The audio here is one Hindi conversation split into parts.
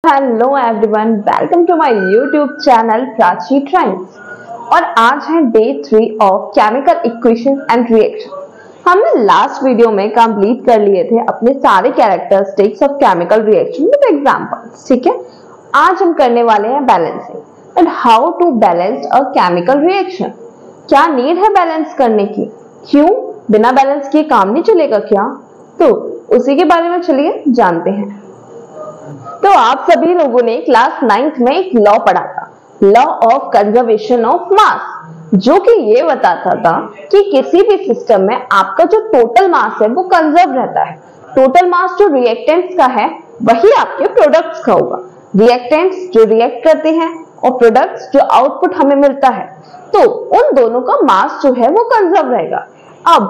Hello everyone, welcome to my YouTube channel Prachi ट्राइंस। और आज है day 3 of chemical equations and reaction. हमने लास्ट वीडियो में कंप्लीट कर लिए थे अपने सारे characteristics of chemical reaction with examples. ठीक है, आज हम करने वाले हैं balancing and how to balance a chemical reaction. क्या नीड है बैलेंस करने की, क्यों बिना बैलेंस किए काम नहीं चलेगा क्या, तो उसी के बारे में चलिए जानते हैं। तो आप सभी लोगों ने क्लास 9th में एक लॉ पढ़ा था, लॉ ऑफ कंजर्वेशन ऑफ मास, जो कि ये बताता था कि किसी भी सिस्टम में आपका जो टोटल मास है वो कंजर्व रहता है। टोटल मास जो रिएक्टेंट्स का है वही आपके प्रोडक्ट्स का होगा। रिएक्टेंट्स जो रिएक्ट करते हैं और प्रोडक्ट्स जो आउटपुट हमें मिलता है, तो उन दोनों का मास जो है वो कंजर्व रहेगा। अब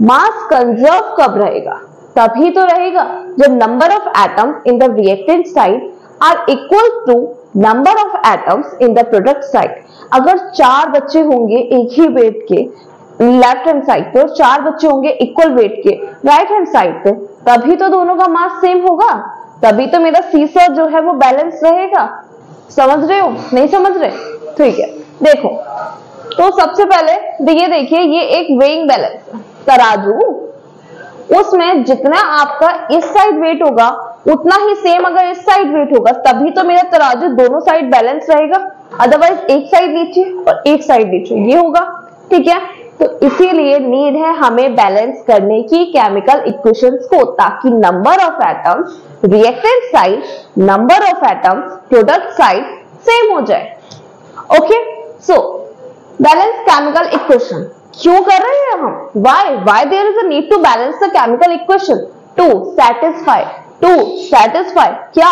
मास कंजर्व कब रहेगा? तभी तो रहेगा जब number of atoms in the reactant side are equal to number of atoms in the product side. अगर 4 बच्चे होंगे एक ही वेट के लेफ्ट हैंड साइड पे और 4 बच्चे होंगे इक्वल वेट के राइट हैंड साइड पे, तभी तो दोनों का मास सेम होगा, तभी तो मेरा सीसॉ जो है वो बैलेंस रहेगा। समझ रहे हो? नहीं समझ रहे? ठीक है, देखो तो सबसे पहले ये देखिए, ये एक वेइंग बैलेंस है, तराजू। उसमें जितना आपका इस साइड वेट होगा उतना ही सेम अगर इस साइड वेट होगा, तभी तो मेरा तराजू दोनों साइड बैलेंस रहेगा। अदरवाइज एक साइड नीचे और एक साइड नीचे ये होगा। ठीक है, तो इसीलिए नीड है हमें बैलेंस करने की केमिकल इक्वेशंस को, ताकि number of atoms reactant side, number of atoms product side same हो जाए। Okay, so balance chemical equation क्यों कर रहे हैं हम? Why there is a need to balance the chemical equation? To satisfy क्या?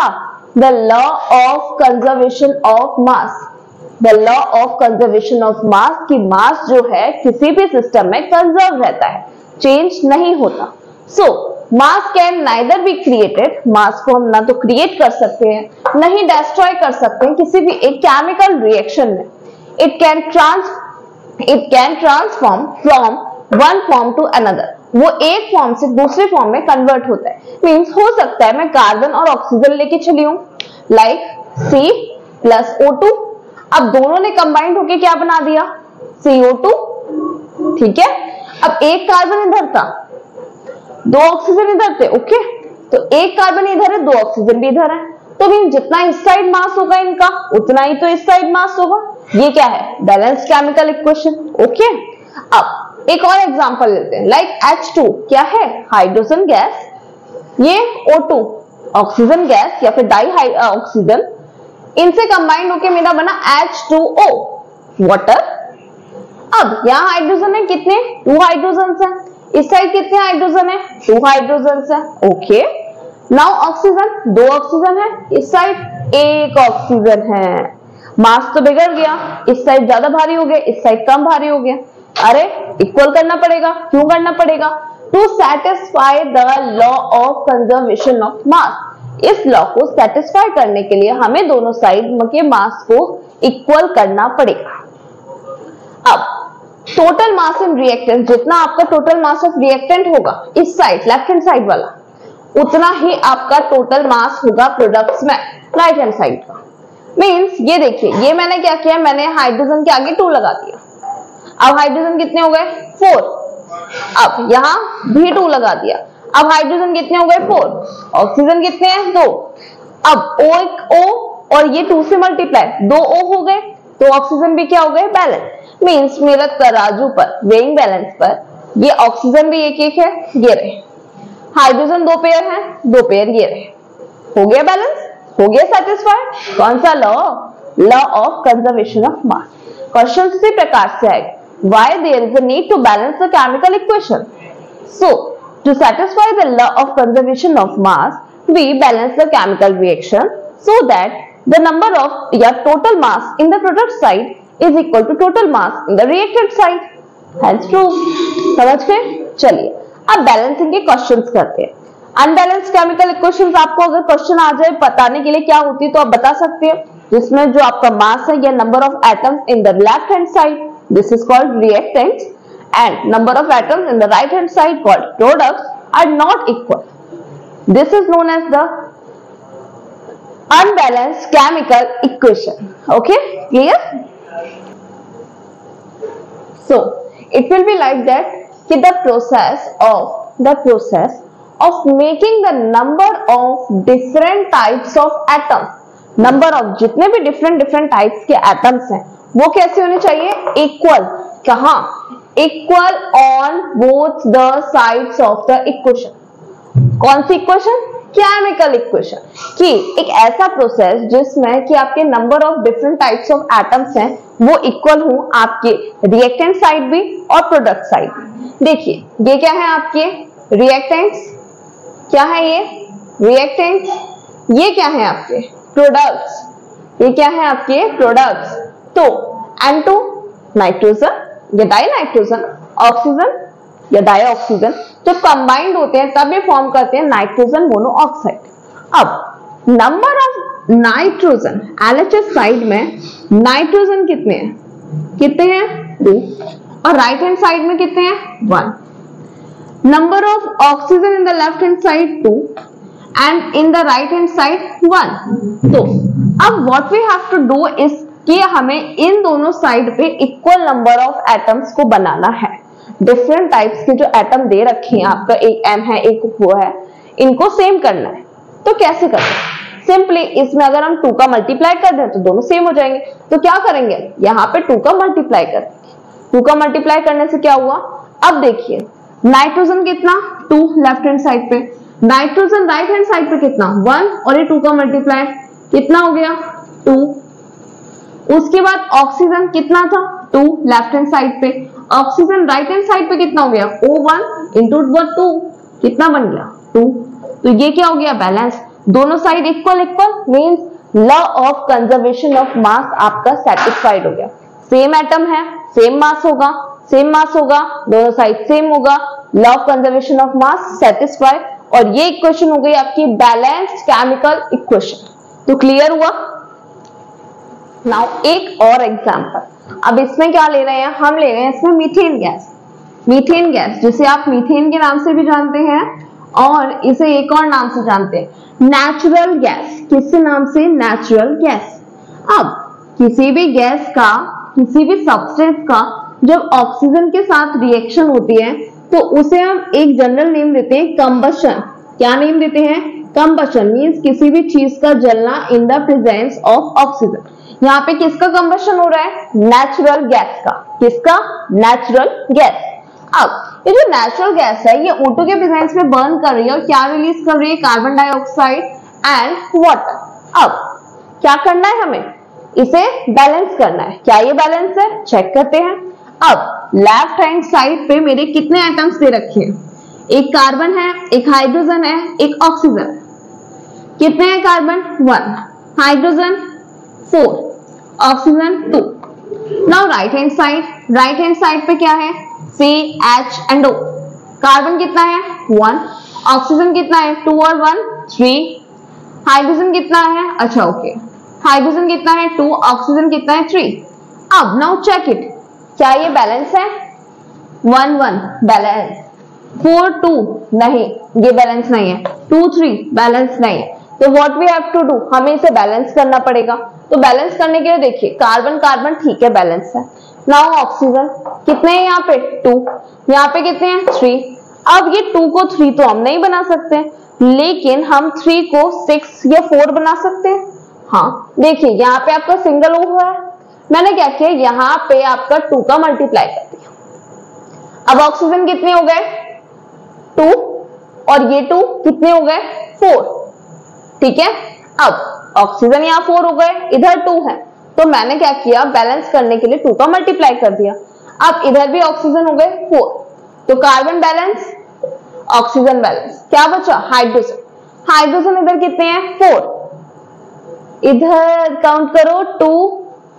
The law of conservation of mass. The law of conservation of mass की मास जो है किसी भी सिस्टम में कंजर्व रहता है, चेंज नहीं होता। So mass can neither be created, मास को हम ना तो क्रिएट कर सकते हैं नहीं डिस्ट्रॉय कर सकते हैं किसी भी एक केमिकल रिएक्शन में। It can transform from one form to another. वो एक फॉर्म से दूसरे फॉर्म में कन्वर्ट होता है। मीन्स हो सकता है मैं कार्बन और ऑक्सीजन लेके चली हूं, लाइक C+O2। अब दोनों ने कंबाइंड होके क्या बना दिया? CO2। ठीक है, अब एक कार्बन इधर था, 2 ऑक्सीजन इधर थे। ओके, तो एक कार्बन इधर है, 2 ऑक्सीजन भी इधर है, तो मीन जितना इस साइड मास होगा इनका उतना ही तो इस साइड मास होगा। ये क्या है? Balance chemical equation. ओके, अब एक और एग्जांपल लेते हैं, लाइक H2 क्या है? Hydrogen gas. ये O2 ऑक्सीजन गैस या फिर डाई ऑक्सीजन, इनसे कंबाइंड होके मेरा बना H2O वाटर। अब यहाँ हाइड्रोजन है कितने? 2 हाइड्रोजन है। इस साइड कितने हाइड्रोजन है? 2 हाइड्रोजन है। ओके, नाउ ऑक्सीजन, 2 ऑक्सीजन है, इस साइड 1 ऑक्सीजन है। मास तो बिगड़ गया, इस साइड ज्यादा भारी हो गया, इस साइड कम भारी हो गया। अरे इक्वल करना पड़ेगा। क्यों करना पड़ेगा? To satisfy the law of conservation of mass. इस लॉ को सेटिस्फाई करने के लिए हमें दोनों साइड के मास को इक्वल करना पड़ेगा। अब टोटल मास इन रिएक्टेंट, जितना आपका टोटल मास ऑफ रिएक्टेंट होगा इस साइड लेफ्ट हैंड साइड वाला, उतना ही आपका टोटल मास होगा प्रोडक्ट्स में राइट हैंड साइड का। मींस ये देखिए, ये मैंने क्या किया, मैंने हाइड्रोजन के आगे 2 लगा दिया। अब हाइड्रोजन कितने हो गए? 4। अब यहां भी 2 लगा दिया। अब हाइड्रोजन कितने हो गए? 4। ऑक्सीजन कितने हैं? 2। अब O और ये 2 से मल्टीप्लाई 2 O हो गए, तो ऑक्सीजन भी क्या हो गए? बैलेंस। मींस मेरा तराजू पर, वेइंग बैलेंस पर, ये ऑक्सीजन भी एक है, ये रहे। हाइड्रोजन 2 पेयर है, 2 पेयर ये रहे। हो गया बैलेंस, हो गया सेटिस्फाइड। कौन सा law? Law of conservation of mass. Question इसी प्रकार से आएगा, why there is a need to balance the chemical equation? So to satisfy the law of conservation of mass, we balance the chemical reaction so that the number of total mass in the product side is equal to total mass in the reactant side. Hence true. समझ गए? चलिए अब बैलेंसिंग के क्वेश्चंस करते हैं। अनबैलेंस्ड केमिकल इक्वेशंस आपको अगर क्वेश्चन आ जाए बताने के लिए क्या होती है तो आप बता सकते हैं, जिसमें जो आपका मास है या number of atoms in the left hand side, this is called reactants, and number of atoms in the right hand side called products are not equal. This is known as the unbalanced chemical equation. Okay, clear? So it will be like that कि the process of making the number of different types of atom, number of जितने भी different types के atoms हैं वो कैसे होने चाहिए? equal. कहाँ? equal on both the sides of the equation. कौन सी इक्वेशन? Chemical equation. कि एक ऐसा प्रोसेस जिसमें कि आपके number of different types of atoms हैं वो इक्वल हो, आपके रिएक्टेंट साइड भी और प्रोडक्ट साइड भी. देखिए ये क्या है आपके रिएक्टेंट्स, क्या है ये रिएक्टेंट्स, ये क्या है आपके प्रोडक्ट्स, ये क्या है आपके प्रोडक्ट्स. तो N2 नाइट्रोजन या डाई नाइट्रोजन, ऑक्सीजन या डाइऑक्सीजन जब कंबाइंड होते हैं तब ये फॉर्म करते हैं नाइट्रोजन मोनोऑक्साइड. अब number of nitrogen LHS side में नाइट्रोजन कितने हैं? कितने हैं? 2. और राइट हैंड साइड में कितने हैं? 1. Number of oxygen in the left hand side 2 and in the right hand side 1. तो अब what we have to do is कि हमें इन दोनों साइड पे इक्वल नंबर ऑफ एटम्स को बनाना है. डिफरेंट टाइप्स के जो एटम दे रखे हैं आपका, एक M है एक वो है, इनको सेम करना है. तो कैसे करना है? सिंपली इसमें अगर हम 2 का मल्टीप्लाई कर दें तो दोनों सेम हो जाएंगे. तो क्या करेंगे, यहाँ पे 2 का मल्टीप्लाई कर देंगे. 2 का मल्टीप्लाई करने से क्या हुआ? अब देखिए नाइट्रोजन कितना 2 लेफ्ट हैंड साइड पे, नाइट्रोजन राइट हैंड साइड पे कितना 1 और ये 2 का मल्टीप्लाई कितना हो गया 2. उसके बाद ऑक्सीजन कितना था 2 लेफ्ट हैंड साइड पे, ऑक्सीजन राइट हैंड साइड पे कितना हो गया O1 इंटू 2 कितना बन गया 2. तो ये क्या हो गया बैलेंस, दोनों side equal means law of conservation of मास आपका सेटिस्फाइड हो गया. सेम एटम है सेम मास होगा, दोनों साइड सेम होगा, law of conservation of mass satisfied. और ये इक्वेशन हो गई आपकी बैलेंस्ड केमिकल इक्वेशन. तो क्लियर हुआ? नाउ एक और एग्जांपल. अब इसमें क्या ले रहे हैं, हम ले रहे हैं इसमें मीथेन गैस, जिसे आप मीथेन के नाम से भी जानते हैं और इसे एक और नाम से जानते हैं नेचुरल गैस. किस नाम से? Natural gas. अब किसी भी गैस का, किसी भी सब्सटेंस का जब ऑक्सीजन के साथ रिएक्शन होती है तो उसे हम एक जनरल नेम देते हैं कंबशन. क्या नेम देते हैं? कंबशन. मींस किसी भी चीज का जलना in the presence of oxygen. यहाँ पे किसका कंबशन हो रहा है? नेचुरल गैस का. किसका? Natural gas. अब ये जो नेचुरल गैस है ये O2 के प्रेजेंस में बर्न कर रही है और क्या रिलीज कर रही है? Carbon dioxide and water. अब क्या करना है हमें? इसे बैलेंस करना है. क्या ये बैलेंस है? चेक करते हैं. अब लेफ्ट हैंड साइड पे मेरे कितने एटम्स दे रखे हैं? एक कार्बन है, एक हाइड्रोजन है, एक ऑक्सीजन. कितने हैं carbon? 1, hydrogen 4, oxygen 2. Now right hand side पे क्या है? CHNO. कार्बन कितना है? 1, ऑक्सीजन कितना है? 2 और 1 3, हाइड्रोजन कितना है? अच्छा ओके, हाइड्रोजन कितना है? 2, ऑक्सीजन कितना है? 3. अब नाउ चेक इट, क्या ये बैलेंस है? 1 1 बैलेंस, 4 2 नहीं, ये बैलेंस नहीं है, 2 3 बैलेंस नहीं है. तो what we have to do, हमें इसे बैलेंस करना पड़ेगा. तो बैलेंस करने के लिए देखिए कार्बन ठीक है बैलेंस है. नाउ ऑक्सीजन कितने हैं यहाँ पे? 2, यहाँ पे कितने हैं? 3. अब ये 2 को 3 तो हम नहीं बना सकते, लेकिन हम 3 को 6 या 4 बना सकते हैं. हाँ देखिए यहाँ पे आपका सिंगल O हुआ है, मैंने क्या किया यहाँ पे आपका 2 का मल्टीप्लाई कर दिया. अब ऑक्सीजन कितने हो गए? 2 और ये 2 कितने हो गए? 4. ठीक है, अब ऑक्सीजन यहाँ 4 हो गए, इधर 2 है, तो मैंने क्या किया बैलेंस करने के लिए 2 का मल्टीप्लाई कर दिया. अब इधर भी ऑक्सीजन हो गए 4, तो कार्बन बैलेंस, ऑक्सीजन बैलेंस. क्या बचा? हाइड्रोजन इधर कितने हैं? 4. इधर काउंट करो 2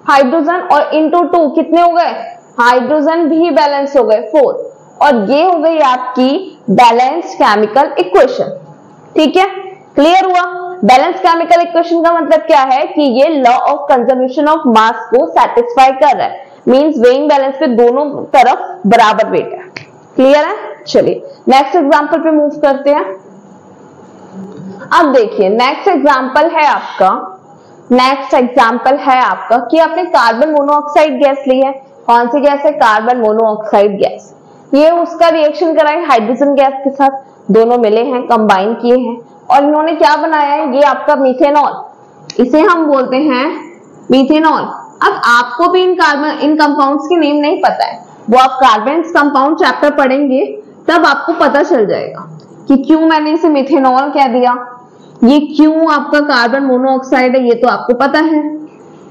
हाइड्रोजन और इंटू 2 कितने हो गए? हाइड्रोजन भी बैलेंस हो गए 4. और ये हो गई आपकी बैलेंस्ड केमिकल इक्वेशन. ठीक है, क्लियर हुआ? बैलेंस केमिकल इक्वेशन का मतलब क्या है कि ये लॉ ऑफ कंजर्वेशन ऑफ मास को सेटिस्फाई कर रहा है. मींस वेइंग बैलेंस पे दोनों तरफ बराबर वेट है. क्लियर है? चलिए नेक्स्ट एग्जांपल पे मूव करते हैं. अब देखिए नेक्स्ट एग्जांपल है आपका कि आपने कार्बन मोनोऑक्साइड गैस ली है। कौन सी गैस है? Carbon monoxide gas. ये उसका रिएक्शन कराए हाइड्रोजन गैस के साथ, दोनों मिले हैं, कंबाइन किए हैं और इन्होंने क्या बनाया है? ये आपका मीथेनॉल। इसे हम बोलते हैं मीथेनॉल। अब आपको भी इन कंपाउंड्स के नेम नहीं पता है, वो आप कार्बन कंपाउंड चैप्टर पढ़ेंगे तब आपको पता चल जाएगा कि क्यों मैंने इसे मिथेनॉल कह दिया, ये क्यों आपका कार्बन मोनोऑक्साइड है, ये तो आपको पता है।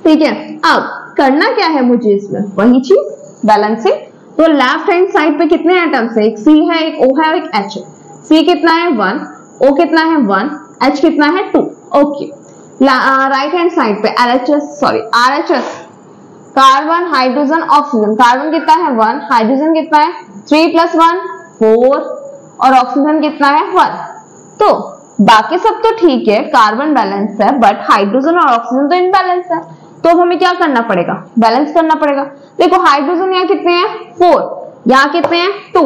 ठीक है, अब करना क्या है मुझे इसमें? वही चीज बैलेंसिंग। तो लेफ्ट हैंड साइड पे कितने एटम्स है? एक C है, एक O है और एक H है। C कितना है? 1, O कितना है? 1, H कितना है? 2। ओके, राइट हैंड साइड पे RHS, carbon hydrogen oxygen. Carbon कितना है? 1, हाइड्रोजन कितना है? 3 + 1 4 और ऑक्सीजन कितना है? 1। तो बाकी सब तो ठीक है, कार्बन बैलेंस है, बट हाइड्रोजन और ऑक्सीजन तो इनबैलेंस है। तो अब हमें क्या करना पड़ेगा? बैलेंस करना पड़ेगा। देखो हाइड्रोजन यहाँ कितने हैं? 4, यहाँ कितने हैं? 2।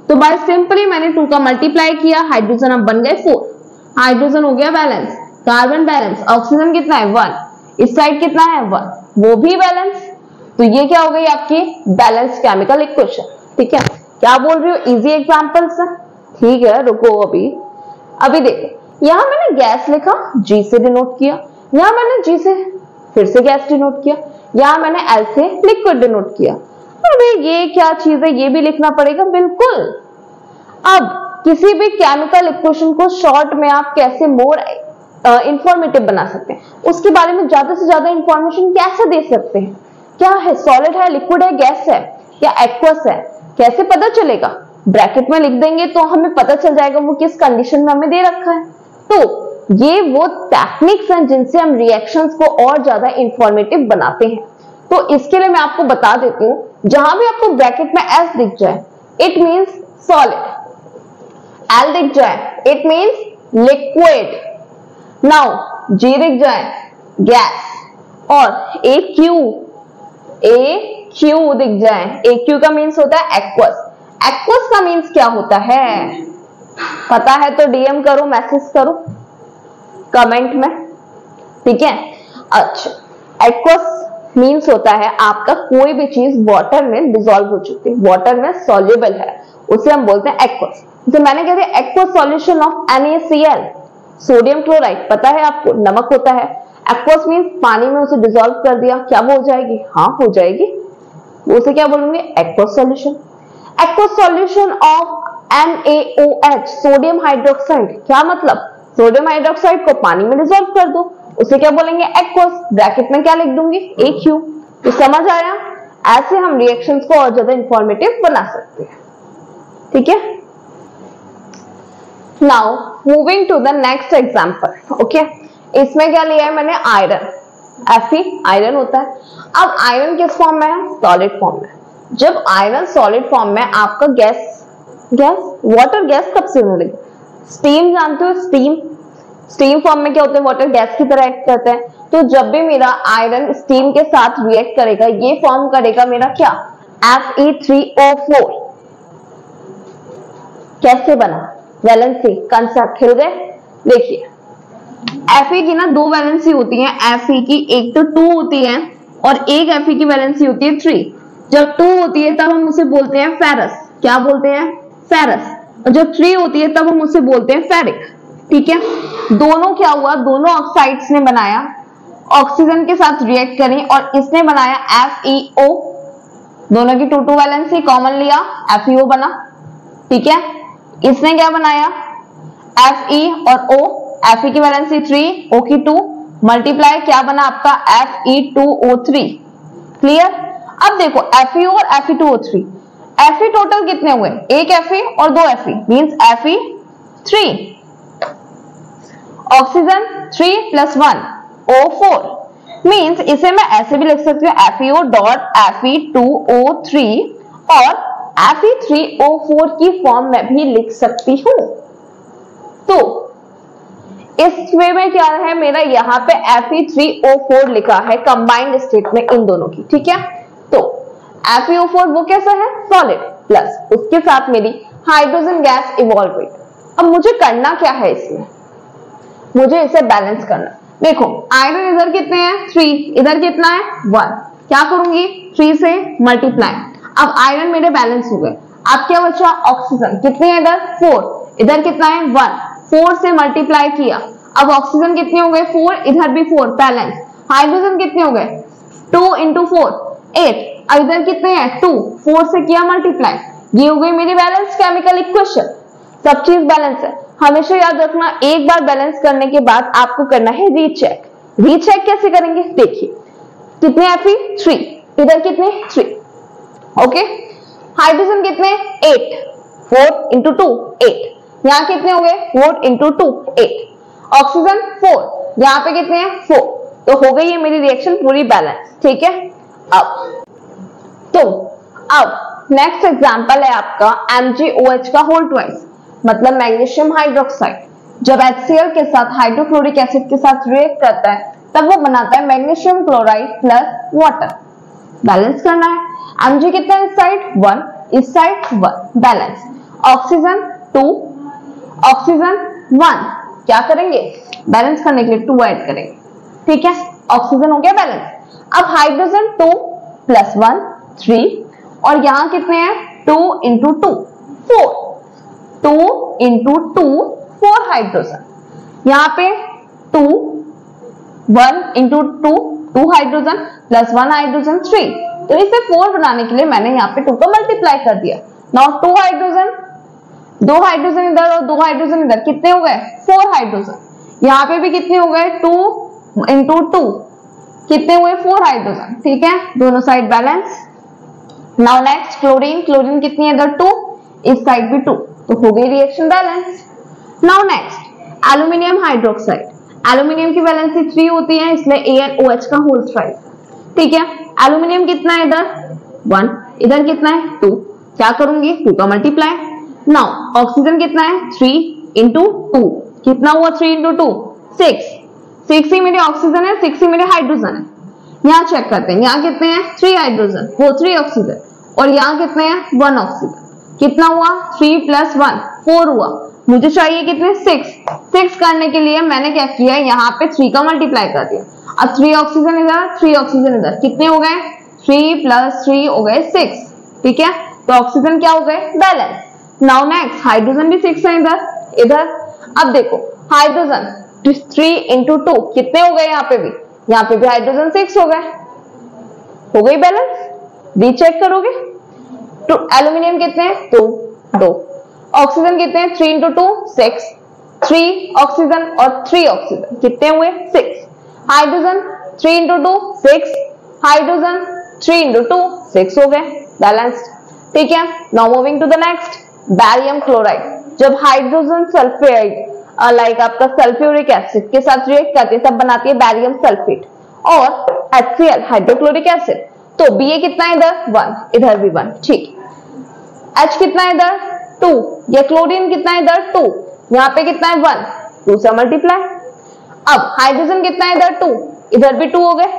तो बाय सिंपली मैंने 2 का मल्टीप्लाई किया, हाइड्रोजन अब बन गए 4, हाइड्रोजन हो गया बैलेंस, कार्बन बैलेंस, ऑक्सीजन कितना है? 1, इस साइड कितना है? 1, वो भी बैलेंस। तो ये क्या हो गई आपकी बैलेंस केमिकल इक्वेशन। ठीक है, क्या बोल रही हो? इजी एग्जांपल्स है। ठीक है, रुको अभी देखो, यहां मैंने गैस लिखा, G से डिनोट किया, यहां मैंने G से फिर से गैस डिनोट किया, यहां मैंने L से लिक्विड डिनोट किया। अरे ये क्या चीज है, ये भी लिखना पड़ेगा? बिल्कुल। अब किसी भी केमिकल इक्वेशन को शॉर्ट में आप कैसे मोर इंफॉर्मेटिव बना सकते हैं, उसके बारे में ज्यादा से ज्यादा इंफॉर्मेशन कैसे दे सकते हैं? क्या है? सॉलिड है, लिक्विड है, गैस है या एक्वस है? कैसे पता चलेगा? ब्रैकेट में लिख देंगे तो हमें पता चल जाएगा वो किस कंडीशन में हमें दे रखा है। तो ये वो टेक्निक्स हैं जिनसे हम रिएक्शंस को और ज्यादा इंफॉर्मेटिव बनाते हैं। तो इसके लिए मैं आपको बता देती हूँ, जहां भी आपको ब्रैकेट में S दिख जाए इट मींस सॉलिड, L दिख जाए it means liquid, now G दिख जाए गैस और AQ दिख जाए, AQ का मींस होता है एक्वस। एक्वस का मींस क्या होता है? पता है तो DM करो, मैसेज करो कमेंट में। ठीक है, अच्छा, एक्वस मींस होता है आपका कोई भी चीज वाटर में डिसॉल्व हो चुकी है, वाटर में सॉल्युबल है, उसे हम बोलते हैं एक्वस। जैसे मैंने कहा था aqueous solution of NaCl, sodium chloride, पता है आपको नमक होता है। एक्वस मींस पानी में उसे डिसॉल्व कर दिया, क्या वो हो जाएगी? हाँ हो जाएगी, उसे क्या बोलेंगे? Aqueous solution. Aqueous solution of NaOH, sodium hydroxide, क्या मतलब? सोडियम हाइड्रोक्साइड को पानी में डिसॉल्व कर दो, उसे क्या बोलेंगे? एक्वस। ब्रैकेट में क्या लिख दूंगी? AQ। तो समझ आया? ऐसे हम रिएक्शंस को और ज्यादा इंफॉर्मेटिव बना सकते हैं। ठीक है, now moving to the next example. Okay, इसमें क्या लिया है मैंने? आयरन, Fe आयरन होता है। अब आयरन किस फॉर्म में है? सॉलिड फॉर्म में। जब आयरन सॉलिड फॉर्म में, आपका गैस वाटर गैस कब से मिलेगी? स्टीम जानते हो? स्टीम फॉर्म में क्या होते हैं? वाटर गैस की तरह एक्ट करते हैं। तो जब भी मेरा आयरन स्टीम के साथ रिएक्ट करेगा, ये फॉर्म करेगा मेरा क्या? Fe3O4। कैसे बना? वैलेंसी कंसेप्ट हिल गए। देखिए Fe की ना 2 वैलेंसी होती है। Fe की एक तो 2 होती है और एक Fe की वैलेंसी होती है 3। जब 2 होती है तब हम उसे बोलते हैं फेरस। क्या बोलते हैं? फेरस। और जब 3 होती है तब हम उसे बोलते हैं फेरिक। ठीक है, दोनों क्या हुआ? दोनों ऑक्साइड्स ने बनाया, ऑक्सीजन के साथ रिएक्ट करें और इसने बनाया FeO। दोनों की 2 वैलेंसी कॉमन लिया, FeO बना। ठीक है, इसने क्या बनाया? Fe और O, Fe की वैलेंसी 3, O की 2, मल्टीप्लाई क्या बना आपका? Fe2O3। क्लियर? अब देखो FeO और Fe2O3, Fe टोटल कितने हुए? एक Fe और 2 Fe means Fe3। Oxygen 3 + 1 O4 means इसे मैं ऐसे भी लिख सकती हूँ FeO डॉट Fe2O3 और Fe3O4 की फॉर्म में भी लिख सकती हूँ। तो इस वे में क्या है मेरा? यहाँ पे Fe3O4 लिखा है कंबाइंड स्टेट में इन दोनों की। ठीक है, तो FeO4 वो कैसा है? सॉलिड, प्लस उसके साथ मेरी हाइड्रोजन गैस इवॉल्व हुई। अब मुझे करना क्या है इसमें? मुझे इसे बैलेंस करना। देखो आयरन इधर कितने हैं 3, इधर कितना है 1, क्या करूंगी 3 से मल्टीप्लाई। अब आयरन मेरे बैलेंस हो गए। अब क्या बचा ऑक्सीजन, कितने हैं इधर 4, इधर कितना है 1, 4 से मल्टीप्लाई किया। अब ऑक्सीजन कितने हो गए 4, इधर भी 4 बैलेंस। हाइड्रोजन कितने हो गए 2 इंटू 4 8, अब इधर कितने हैं 2, 4 से किया मल्टीप्लाई। ये हो गई मेरी बैलेंस केमिकल इक्वेशन। सब चीज बैलेंस है। हमेशा याद रखना एक बार बैलेंस करने के बाद आपको करना है रीचेक। रीचेक कैसे करेंगे देखिए, कितने Fe 3, इधर कितने 3, ओके। हाइड्रोजन कितने 8, 4 इंटू 2 8, यहाँ कितने हो गए 4 इंटू 2 8। ऑक्सीजन 4, यहाँ पे कितने हैं 4, तो हो गई ये मेरी रिएक्शन पूरी बैलेंस, ठीक है। अब नेक्स्ट एग्जांपल है आपका MgOH का होल ट्वाइस, मतलब मैग्नीशियम हाइड्रोक्साइड। जब HCl के साथ हाइड्रोक्लोरिक एसिड के साथ रिएक्ट करता है तब वो बनाता है magnesium chloride plus water. Balance करना है। Mg कितना है इस साइड 1, इस साइड 1, बैलेंस। ऑक्सीजन 2, ऑक्सीजन 1, क्या करेंगे बैलेंस करने के लिए 2 ऐड करेंगे, ठीक है। ऑक्सीजन हो गया बैलेंस। अब हाइड्रोजन 2 प्लस 1 3, और यहाँ कितने हैं 2 इंटू 2 4, 2 इंटू 2 4 हाइड्रोजन। यहाँ पे 2 1 इंटू 2 2 हाइड्रोजन प्लस 1 हाइड्रोजन 3, तो इसे 4 बनाने के लिए मैंने यहाँ पे 2 को मल्टीप्लाई कर दिया। नाउ 2 हाइड्रोजन, 2 हाइड्रोजन इधर और 2 हाइड्रोजन इधर, कितने हो गए 4 हाइड्रोजन। यहाँ पे भी कितने हो गए 2 इंटू 2, कितने हुए 4 हाइड्रोजन, ठीक है, दोनों side balance. Now next chlorine, chlorine कितनी है इधर 2, इस साइड भी 2, तो हो गई reaction balance. Now next aluminium hydroxide, aluminium की वैलेंसी 3 होती है, इसलिए AnOH का होल ट्वाइस, ठीक है। एल्यूमिनियम कितना है इधर 1, इधर कितना है 2, क्या करूंगी 2 का मल्टीप्लाई। नाउ ऑक्सीजन कितना है 3 इंटू 2, कितना हुआ 3 इंटू 2 6, 6 ही मेरे ऑक्सीजन है, 6 ही मेरे हाइड्रोजन है। यहाँ चेक करते हैं, यहाँ कितने हैं 3 हाइड्रोजन वो 3 ऑक्सीजन, और यहाँ कितने हैं 1 ऑक्सीजन, कितना हुआ 3 प्लस 1 4 हुआ। मुझे चाहिए कितने 6 करने के लिए मैंने क्या किया यहाँ पे 3 का मल्टीप्लाई कर दिया। अब 3 ऑक्सीजन इधर 3 ऑक्सीजन इधर, कितने हो गए 3 प्लस 3 हो गए 6, ठीक है, तो ऑक्सीजन क्या हो गए बैलेंस। नाउ नेक्स्ट हाइड्रोजन भी 6 है इधर। अब देखो हाइड्रोजन 3 इंटू 2 कितने हो गए, यहाँ पे भी हाइड्रोजन 6 हो गई बैलेंस। रीचेक करोगे तो एल्यूमिनियम कितने हैं 2, ऑक्सीजन कितने हैं 3 इंटू 2 6, 3 ऑक्सीजन और 3 ऑक्सीजन कितने हुए 6। हाइड्रोजन 3 इंटू 2 6, हाइड्रोजन 3 इंटू 2 6 हो गए बैलेंस्ड, ठीक है। Now moving to the next barium chloride. जब हाइड्रोजन सल्फाइड लाइक आपका सल्फ्यूरिक एसिड के साथ रिएक्ट करती है तब बनाती है बैरियम सल्फेट और HCl हाइड्रोक्लोरिक एसिड। तो Ba कितना है इधर 1, इधर भी 1, ठीक। H कितना है इधर 2, या क्लोरीन कितना है इधर 2, यहाँ पे कितना है 1, 2 से मल्टीप्लाई। अब हाइड्रोजन कितना है इधर 2, इधर भी 2 हो गए।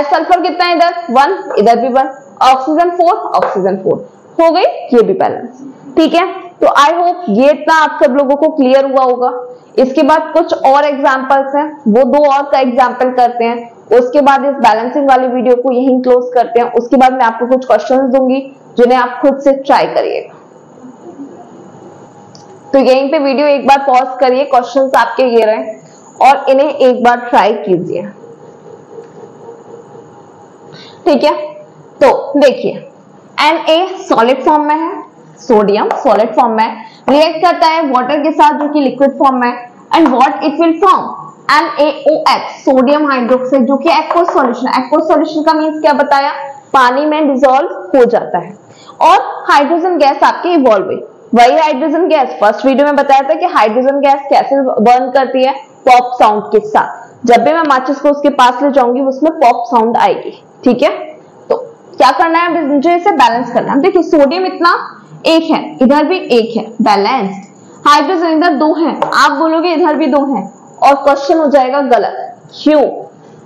सल्फर कितना है इधर 1, इधर भी 1। ऑक्सीजन 4 हो गई, ये भी बैलेंस, ठीक है। तो आई होप ये इतना आप सब लोगों को क्लियर हुआ होगा। इसके बाद कुछ और एग्जांपल्स हैं, वो 2 और का एग्जांपल करते हैं, उसके बाद इस बैलेंसिंग वाली वीडियो को यहीं क्लोज करते हैं। उसके बाद मैं आपको कुछ क्वेश्चंस दूंगी जिन्हें आप खुद से ट्राई करिएगा। तो यहीं पे वीडियो एक बार पॉज करिए, क्वेश्चंस आपके ये रहे और इन्हें एक बार ट्राई कीजिए, ठीक है। तो देखिए Na सॉलिड फॉर्म में है, सोडियम सॉलिड फॉर्म में रिएक्ट करता है वाटर के साथ जो कि लिक्विड फॉर्म में, and what it will form NaOH sodium hydroxide जो कि एक्वस सॉल्यूशन। एक्वस सॉल्यूशन का मींस क्या बताया, पानी में डिसॉल्व हो जाता है। और हाइड्रोजन गैस आपकी इवॉल्व हुई, वही हाइड्रोजन गैस फर्स्ट वीडियो में बताया था कि हाइड्रोजन गैस कैसे बर्न करती है, पॉप साउंड के साथ। जब भी मैं माचिस को उसके पास ले जाऊंगी उसमें पॉप साउंड आएगी, ठीक है। तो क्या करना है, मुझे इसे बैलेंस करना है। देखिए सोडियम इतना 1 है, इधर भी 1 है, बैलेंस्ड। हाइड्रोजन इधर 2 है, आप बोलोगे इधर भी 2 है, और क्वेश्चन हो जाएगा गलत। क्यों?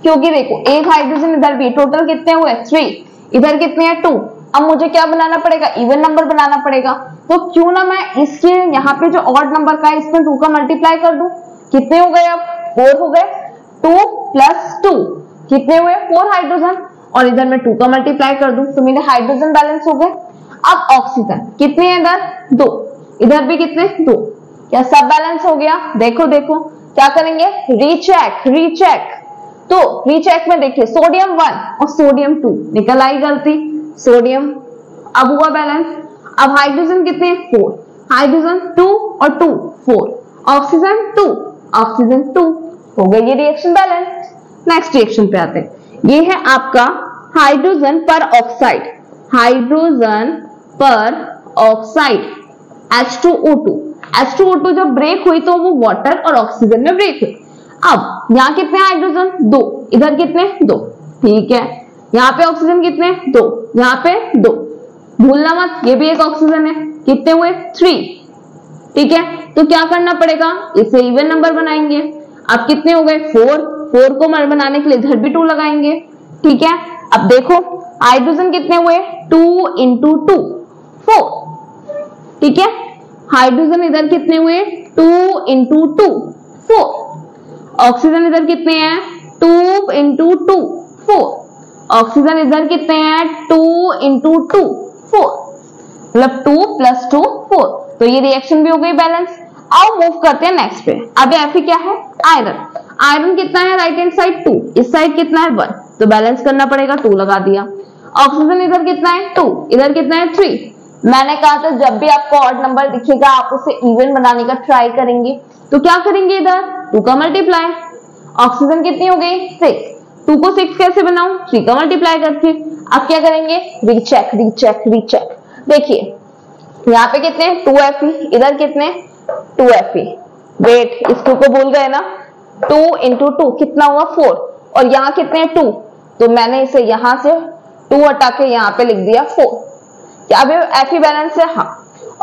क्योंकि देखो एक हाइड्रोजन इधर भी, टोटल कितने हुए 3, इधर कितने हैं 2। अब मुझे क्या बनाना पड़ेगा, इवन नंबर बनाना पड़ेगा। तो क्यों ना मैं इसके यहाँ पे जो ऑड नंबर का है इसमें 2 का मल्टीप्लाई कर दूं, कितने हो गए? अब 4 हो गए। 2 + 2 कितने हुए? 4 हाइड्रोजन, और इधर मैं 2 का मल्टीप्लाई कर दूं तो मेरे हाइड्रोजन बैलेंस हो गए। अब ऑक्सीजन कितने हैं? इधर 2, इधर भी कितने? 2। क्या सब बैलेंस हो गया? देखो देखो क्या करेंगे? रीचेक। रीचेक तो रीचेक में देखिए सोडियम 1 और सोडियम 2 निकल आई गलती, सोडियम अब हुआ बैलेंस। अब हाइड्रोजन कितने? 4, हाइड्रोजन 2 और 2 4, ऑक्सीजन 2 ऑक्सीजन 2 हो गई ये रिएक्शन बैलेंस। नेक्स्ट रिएक्शन पे आते हैं। ये है आपका हाइड्रोजन पर ऑक्साइड, हाइड्रोजन पर ऑक्साइड H2O2। H2O2 जब ब्रेक हुई तो वो वाटर और ऑक्सीजन में ब्रेक हुई। अब यहाँ कितने हाइड्रोजन? 2, इधर कितने? 2, ठीक है। यहाँ पे ऑक्सीजन कितने? 2, यहाँ पे 2, भूलना मत ये भी एक ऑक्सीजन है। कितने हुए? 3, ठीक है। तो क्या करना पड़ेगा? इसे इवन नंबर बनाएंगे। अब कितने हो गए? 4 को बनाने के लिए इधर भी 2 लगाएंगे, ठीक है। अब देखो हाइड्रोजन कितने हुए? 2 × 2 4, ठीक है। हाइड्रोजन इधर कितने हुए? 2 × 2 4, ऑक्सीजन इधर कितने हैं? 2 × 2 4, ऑक्सीजन इधर कितने हैं? 2 × 2 4, मतलब 2 + 2 4। तो ये रिएक्शन भी हो गई बैलेंस। आओ मूव करते हैं नेक्स्ट पे। अब Fe क्या है? आयरन। आयरन कितना है? राइट हैंड साइड 2, इस साइड कितना है? 1, तो बैलेंस करना पड़ेगा, 2 लगा दिया। ऑक्सीजन इधर कितना है? 2, इधर कितना है? 3। मैंने कहा था जब भी आपको ऑड नंबर दिखेगा आप उसे इवन बनाने का ट्राई करेंगे, तो क्या करेंगे? इधर 2 का मल्टीप्लाई। ऑक्सीजन कितनी हो गई? 6, 2 को 6 कैसे बनाऊं? 3 का मल्टीप्लाई करके। अब क्या करेंगे? Recheck recheck recheck. देखिए यहाँ पे कितने? 2Fe, इधर कितने? 2Fe। वेट, इस 2 को भूल गए ना? 2 × 2 कितना हुआ? 4, और यहाँ कितने? 2, तो मैंने इसे यहाँ से 2 हटा के यहाँ पे लिख दिया 4। क्या अब Fe बैलेंस है? हाँ।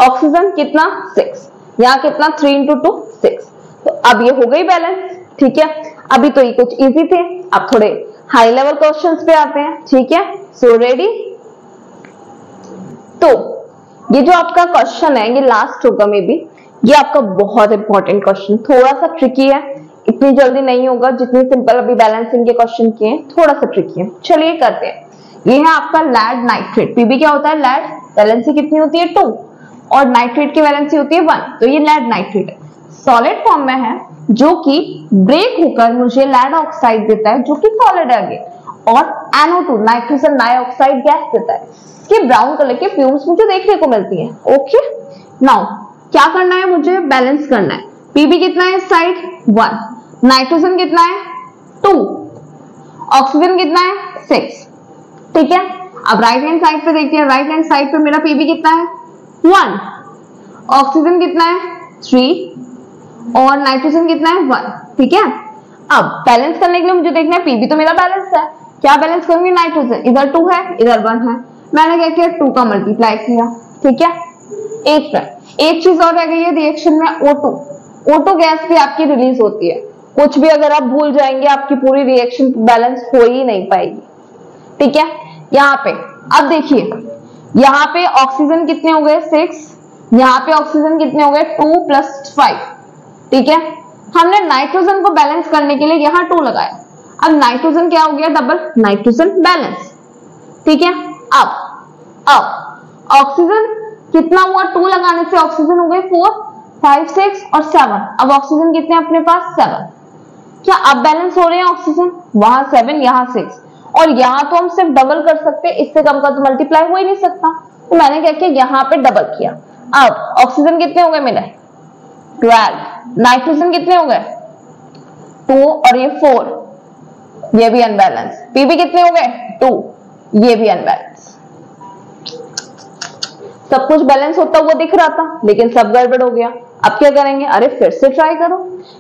ऑक्सीजन कितना? 6, यहाँ कितना? 3 × 2 6, तो अब ये हो गई बैलेंस, ठीक है। अभी तो ये कुछ इजी थे, अब थोड़े हाई लेवल क्वेश्चंस पे आते हैं, ठीक है। So ready? तो ये जो आपका क्वेश्चन है ये लास्ट होगा मे बी, ये आपका बहुत इंपॉर्टेंट क्वेश्चन, थोड़ा सा ट्रिकी है, इतनी जल्दी नहीं होगा जितनी सिंपल अभी बैलेंसिंग के क्वेश्चन किए, थोड़ा सा ट्रिकी है। चलिए करते हैं। ये है आपका लेड नाइट्रेट। पीबी क्या होता है? लेड। वैलेंसी कितनी होती है? 2, और नाइट्रेट की वैलेंसी होती है 1, तो ये लेड नाइट्रेट है। सॉलिड फॉर्म में है जो कि ब्रेक होकर मुझे लेड ऑक्साइड देता है जो कि सॉलिड है आगे, और NO2 नाइट्रोजन डाइऑक्साइड गैस देता है। इसके ब्राउन कलर के फ्यूम्स मुझे देखने को मिलती है। ओके, नाउ क्या करना है? मुझे बैलेंस करना है। पीबी कितना है इस साइड? 1, नाइट्रोजन कितना है? 2, ऑक्सीजन कितना है? 6, ठीक है। अब राइट हैंड साइड पे देखते हैं। राइट हैंड साइड पे मेरा पीबी कितना है? 1, ऑक्सीजन कितना है? 3, और नाइट्रोजन कितना है? 1, ठीक है। अब बैलेंस करने के लिए मुझे देखना है, पीबी तो मेरा बैलेंस है, क्या बैलेंस करूंगी? नाइट्रोजन इधर 2 है, इधर 1 है, मैंने क्या किया? 2 का मल्टीप्लाई किया, ठीक है। एक चीज और रह गई है रिएक्शन में, O2 गैस भी आपकी रिलीज होती है। कुछ भी अगर आप भूल जाएंगे आपकी पूरी रिएक्शन बैलेंस हो ही नहीं पाएगी, ठीक है। यहाँ पे अब देखिए, यहाँ पे ऑक्सीजन कितने हो गए? 6, यहाँ पे ऑक्सीजन कितने हो गए? 2 + 5, ठीक है। हमने नाइट्रोजन को बैलेंस करने के लिए यहाँ 2 लगाया। अब नाइट्रोजन क्या हो गया? डबल नाइट्रोजन बैलेंस, ठीक है। अब ऑक्सीजन कितना हुआ? 2 लगाने से ऑक्सीजन हो गए 4, 5, 6 और 7। अब ऑक्सीजन कितने अपने पास? 7। क्या अब बैलेंस हो रहे हैं ऑक्सीजन? वहां 7, यहाँ 6, और यहाँ तो हम सिर्फ डबल कर सकते हैं, इससे कम का तो मल्टीप्लाई हो ही नहीं सकता, तो मैंने क्या किया? यहाँ पे डबल किया। अब ऑक्सीजन कितने हो गए मेरे? 12, नाइट्रोजन कितने हो गए? 2 और ये 4, ये भी अनबैलेंस। पीबी कितने हो गए? 2, ये भी अनबैलेंस। सब कुछ बैलेंस होता हुआ दिख रहा था लेकिन सब गड़बड़ हो गया। अब क्या करेंगे? अरे फिर से ट्राई करो।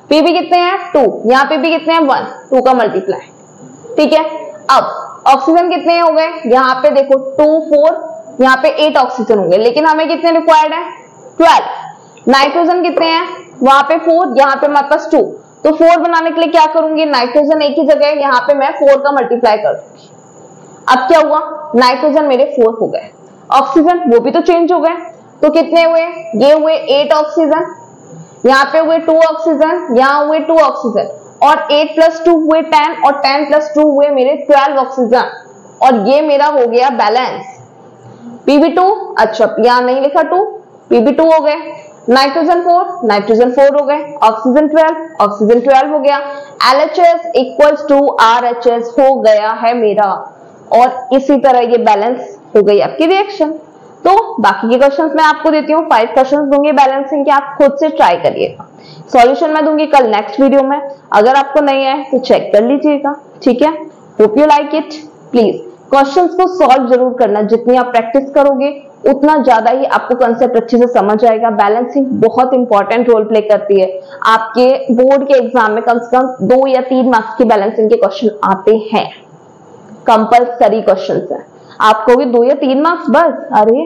पीबी कितने हैं? 2, यहाँ पीबी कितने हैं? 1, 2 का मल्टीप्लाई, ठीक है। अब ऑक्सीजन कितने हो गए? यहाँ पे देखो 2, 4, यहाँ पे 8 ऑक्सीजन हो गए, लेकिन हमें कितने रिक्वायर्ड है? 12। नाइट्रोजन कितने हैं? वहां पे 4, यहाँ पे हमारे पास 2, तो 4 बनाने के लिए क्या करूंगी? नाइट्रोजन एक ही जगह, यहाँ पे मैं 4 का मल्टीप्लाई कर दूंगी। अब क्या हुआ? नाइट्रोजन मेरे 4 हो गए, ऑक्सीजन वो भी तो चेंज हो गए, तो कितने हुए? ये हुए 8 ऑक्सीजन, यहाँ पे हुए 2 ऑक्सीजन, यहाँ हुए 2 ऑक्सीजन, और 8 + 2 हुए 10, और 10 + 2 हुए मेरे 12 ऑक्सीजन, और ये मेरा हो गया बैलेंस। Pb2, अच्छा यहाँ नहीं लिखा 2, Pb2 हो गए। नाइट्रोजन 4 हो गए। ऑक्सीजन 12 हो गया। LHS = RHS हो गया है मेरा, और इसी तरह ये बैलेंस हो गई आपकी रिएक्शन। तो बाकी के क्वेश्चंस मैं आपको देती हूँ, 5 क्वेश्चंस दूंगी बैलेंसिंग के, आप खुद से ट्राई करिएगा। सॉल्यूशन मैं दूंगी कल नेक्स्ट वीडियो में, अगर आपको नहीं आए तो चेक कर लीजिएगा, ठीक है। Hope you like it. Please questions को सॉल्व जरूर करना, जितनी आप प्रैक्टिस करोगे उतना ज्यादा ही आपको कंसेप्ट अच्छे से समझ आएगा। बैलेंसिंग बहुत इंपॉर्टेंट रोल प्ले करती है। आपके बोर्ड के एग्जाम में कम से कम 2 या 3 मार्क्स की बैलेंसिंग के क्वेश्चन आते हैं, कंपल्सरी क्वेश्चन है। आपको भी 2 या 3 मार्क्स बस, अरे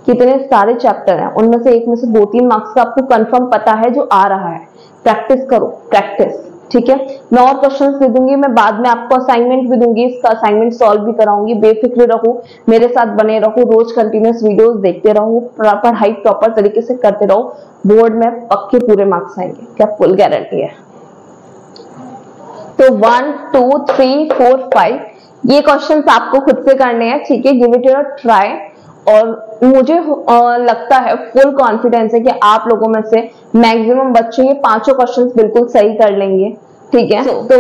कितने सारे चैप्टर हैं, उनमें से एक में से 2-3 मार्क्स का आपको कंफर्म पता है जो आ रहा है। प्रैक्टिस करो, प्रैक्टिस, ठीक है। मैं और क्वेश्चंस दे दूंगी, मैं बाद में आपको असाइनमेंट भी दूंगी, इसका असाइनमेंट सॉल्व भी कराऊंगी। बेफिक्र रहो, मेरे साथ बने रहो, रोज कंटिन्यूस वीडियोस देखते रहो, पढ़ाई प्रॉपर तरीके से करते रहो, बोर्ड में पक्के पूरे मार्क्स आएंगे, क्या फुल गारंटी है। तो 1 2 3 4 5 ये क्वेश्चंस आपको खुद से करने हैं, ठीक है। गिव इट योर ट्राई, और मुझे लगता है, फुल कॉन्फिडेंस है कि आप लोगों में से मैक्सिमम बच्चे ये 5 क्वेश्चंस बिल्कुल सही कर लेंगे, ठीक है। तो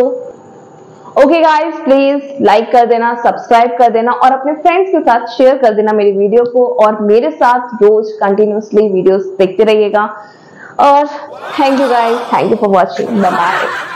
ओके गाइस, प्लीज लाइक कर देना, सब्सक्राइब कर देना, और अपने फ्रेंड्स के साथ शेयर कर देना मेरी वीडियो को, और मेरे साथ रोज कंटिन्यूसली वीडियोस देखते रहिएगा। और thank you guys, thank you for watching, bye bye.